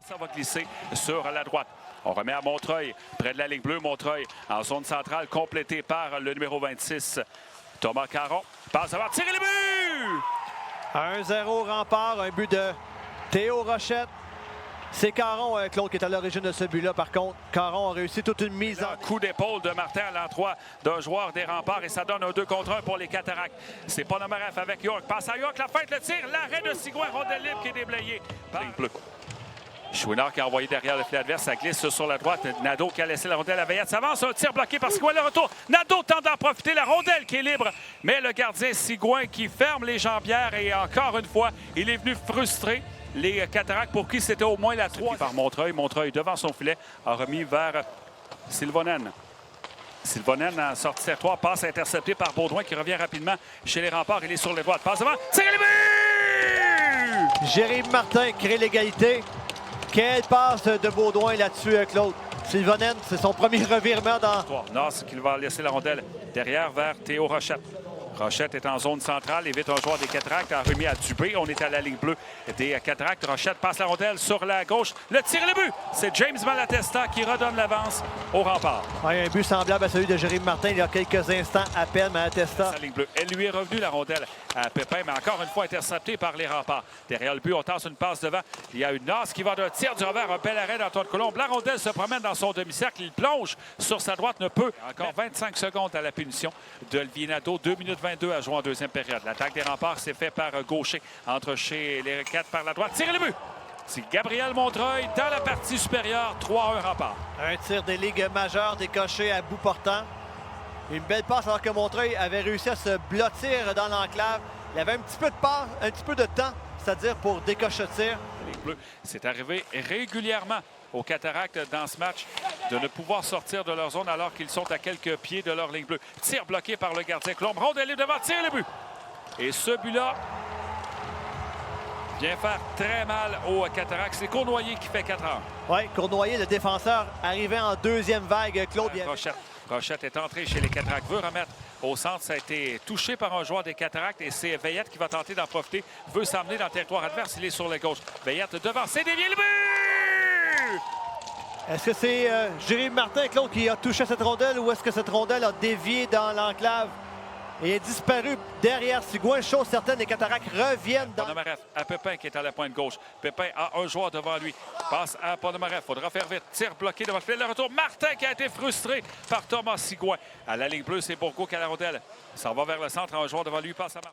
Ça va glisser sur la droite. On remet à Montreuil, près de la ligne bleue. Montreuil en zone centrale, complété par le numéro 26, Thomas Caron. Passe avant, tirer le but! 1-0 Rempart, un but de Théo Rochette. C'est Caron, Claude, qui est à l'origine de ce but-là. Par contre, Caron a réussi toute une mise en... Coup d'épaule de Martin à l'endroit d'un joueur des Remparts et ça donne un 2 contre 1 pour les Cataractes. C'est Ponomareff avec York. Passe à York, la feinte, le tir, l'arrêt de Sigouin, rondelle libre qui est déblayé par ligne bleue. Chouinard qui a envoyé derrière le filet adverse, ça glisse sur la droite. Nadeau qui a laissé la rondelle à Veillette. Ça avance, un tir bloqué par Sigouin, le retour. Nadeau tente d'en profiter, la rondelle qui est libre. Mais le gardien Sigouin qui ferme les jambières et encore une fois, il est venu frustrer les Cataractes pour qui c'était au moins la 3. Par Montreuil. Montreuil devant son filet a remis vers Sylvonen. Sylvonen en sortie territoire, passe interceptée par Baudouin qui revient rapidement chez les Remparts. Il est sur les droites. Passe devant, tire le but! Jérémy Martin crée l'égalité. Quelle passe de Baudouin là-dessus, Claude. Sylvonen, c'est son premier revirement dans... Nas qui va laisser la rondelle derrière vers Théo Rochette. Rochette est en zone centrale, évite un joueur des Cataractes, a remis à Dubé. On est à la ligne bleue des Cataractes. Rochette passe la rondelle sur la gauche. Le tir et le but! C'est James Malatesta qui redonne l'avance au Rempart. Ouais, un but semblable à celui de Jérémy Martin il y a quelques instants à peine, Malatesta. La ligne bleue. Elle lui est revenue, la rondelle à Pépin, mais encore une fois interceptée par les Remparts. Derrière le but, on tasse une passe devant. Il y a une Nas qui va d'un tir du revers, un bel arrêt d'Antoine Colombe. La rondelle se promène dans son demi-cercle. Il plonge sur sa droite, ne peut. Encore 25 secondes à la punition d'Olivier Nadeau. 2 minutes 22 à jouer en deuxième période. L'attaque des Remparts s'est faite par Gaucher. Entre chez les Quatre par la droite. Tire le but! C'est Gabriel Montreuil dans la partie supérieure. 3-1 Remparts. Un tir des ligues majeures décoché à bout portant. Une belle passe alors que Montreuil avait réussi à se blottir dans l'enclave. Il avait un petit peu de part, un petit peu de temps, c'est-à-dire pour décocher le tir. Les Bleus, c'est arrivé régulièrement aux Cataractes dans ce match de ne pouvoir sortir de leur zone alors qu'ils sont à quelques pieds de leur ligne bleue. Tir bloqué par le gardien Colombe. Rondelle libre devant, tire le but. Et ce but-là vient faire très mal aux Cataractes. C'est Cournoyer qui fait 4 heures. Oui, Cournoyer, le défenseur, arrivé en deuxième vague. Claude. Rochette est entré chez les Cataractes. Veut remettre au centre. Ça a été touché par un joueur des Cataractes et c'est Veillette qui va tenter d'en profiter. Veut s'emmener dans le territoire adverse. Il est sur la gauche. Veillette devant, c'est dévié le but! Est-ce que c'est Jérémy Martin, Claude, qui a touché cette rondelle ou est-ce que cette rondelle a dévié dans l'enclave et est disparu derrière Sigouin? Chose certaine, les Cataractes reviennent dans... Ponomareff à Pépin qui est à la pointe gauche. Pépin a un joueur devant lui. Passe à Ponomareff. Faudra faire vite. Tir bloqué devant le filet. Le retour. Martin qui a été frustré par Thomas Sigouin. À la ligne bleue, c'est Bourgault qui a la rondelle. Ça va vers le centre. Un joueur devant lui passe à Martin.